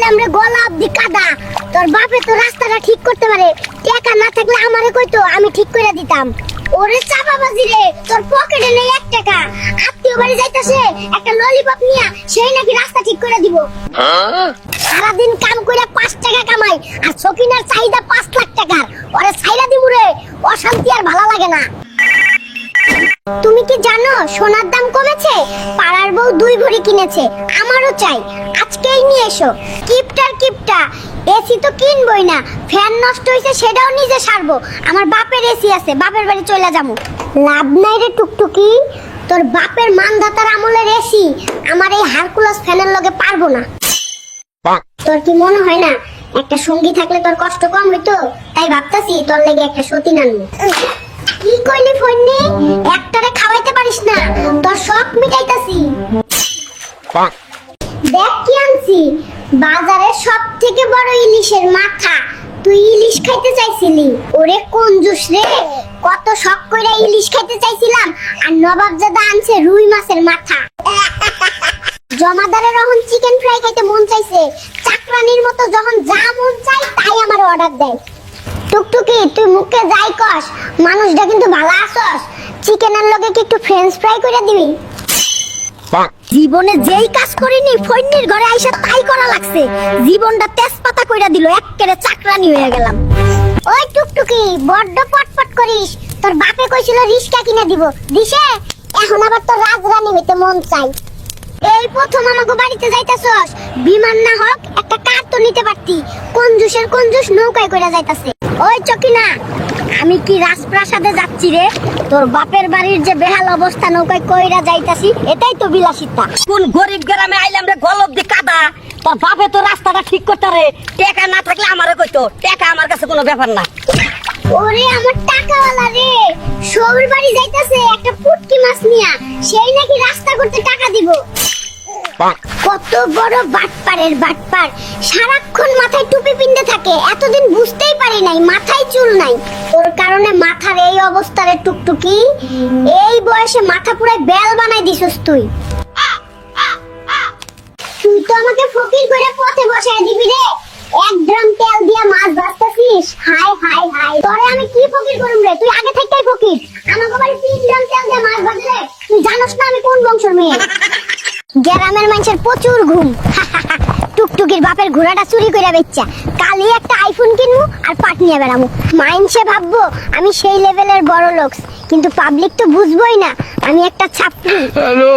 আইলাম রে গলা অব্দি কাদা। তোর বাপে তো রাস্তাটা ঠিক করতে পারে, টাকা না থাকলে আমারে কইতো, আমি ঠিক করে দিতাম। ওরে চাপাবাজি রে, তোর পকেটে নেই 1 টাকা, আত্মীয় বাড়ি যাইতাছে একটা ললিপপ নিয়া সেই নাকি রাস্তা ঠিক করে দিব। সারাদিন কাম কইরা 5 টাকা কামাই, আর সকিনার চাহিদা 5 লাখ টাকার। ওরে ছাইরা দিমু রে, অশান্তি আর ভালো লাগে না। তুমি কি জানো সোনার দাম কমেছে? পাড়ার বউ 2 ভরি কিনেছে, আমারও চাই, আজকেই নিয়ে এসো। কিপটা এসি তো কিনবই না, ফ্যান নষ্ট হইছে সেটাও নিজে সারবো। আমার বাপের এসি আছে, বাপের বাড়ি চলে যাবো। লাভ নাই রে টুকটুকি, তোর বাপের মানদাতার আমলের এসি আমার এই হারকুলাস ফ্যানের লগে পারবো না। তোর কি মনে হয় না একটা সঙ্গী থাকলে তোর কষ্ট কম হইতো? তাই ভাবতাছি তোর লেগে একটা সতীন আনবো। কি কইলি ফন্নি? একটারে খাওয়াইতে পারিস না, তোর শখ মিটাইতাছি। দেখ কি আনছি, বাজারে সবথেকে বড় ইলিশের মাথা। তুই ইলিশ খাইতে চাইছিলি, ওরে কঞ্জুস রে, কত শখ কইরা ইলিশ খাইতে চাইছিলাম, আর নবাবজাদা আনছে রুই মাছের মাথা। জমাদারের যখন চিকেন ফ্রাই খাইতে মন চাইছে, চাকরানির মতো যখন যা মন চাই তাই আমার অর্ডার দেয়। টুকটুকি তুই মুখে যাই কস, মানুষটা কিন্তু ভালো আছস। চিকেনের লগে কি একটু ফ্রেঞ্চ ফ্রাই করে দিবি? জীবনে যেই কাজ করিনি ফইন্নির ঘরে আইসা তাই করা লাগছে, জীবনটা তেজপাতা কইরা দিল, এক্কেরে চাকরানি হয়ে গেলাম। ওই টুকটুকি বড্ড পটপট করিস, তোর বাপে কইছিল রিস্কা কিনে দিব, দিছে? এখন আবার তোর রাজরানী হইতে মন চাই। এই প্রথম আমাকে বাড়িতে যাইতাছস, বিমান না হোক একটা কার তো নিতে পারতি। কঞ্জুসের কঞ্জুস নৌকায় কইরা যাইতাছে। ওই চকিনা, আমি কি রাজপ্রাসাদে যাচ্ছি রে? তোর বাপের বাড়ির যে বেহাল অবস্থা, নৌকায় কইরা যাইতাছি, এটাই তো বিলাসিতা। কোন গরিব গ্রামে আইলাম রে গলব দি কাদা, তোর বাপে তো রাস্তাটা ঠিক করতে রে, টাকা না থাকলে আমারে কইতো, টাকা আমার কাছে কোনো ব্যাপার না। ওরে আমার টাকাওয়ালা রে, সৌর বাড়ি যাইতাছে একটা পুটকি মাছ নিয়া, সেই নাকি রাস্তা করতে টাকা দিব। কত বড় বাটপারের বাটপার, সারাক্ষণ মাথায় টুপি পিনতে থাকে, এতদিন বুঝতেই পারি নাই মাথায় চুল নাই। ওর কারণে মাথার এই অবস্থা রে টুকটুকি, এই বয়সে মাথা পুরাই বেল বানাই দিছস তুই। তুই তো আমাকে ফকির করে পথে বসায় দিবি রে, 1 ড্রাম তেল দিয়া মাছ ভাজতাছিস। হাই হাই হাই, তোরে আমি কি ফকির করুম রে? তুই আগে থেকেই ফকির, আমাকে বাড়ি 3 ড্রাম তেল দিয়া মাছ ভাজলে তুই জানোস না আমি কোন বংশের মেয়ে। গ্রামের মানুষের প্রচুর ঘুম, টুকটুকির বাপের ঘোড়াটা চুরি কইরা বেচ্চা, কালই একটা আইফোন কিনবো আর পাট নিয়ে বেড়াবো। মাইন্ডসে ভাববো আমি সেই লেভেলের বড় লোক, কিন্তু পাবলিক তো বুঝবোই না আমি একটা ছাপড়ি। হ্যালো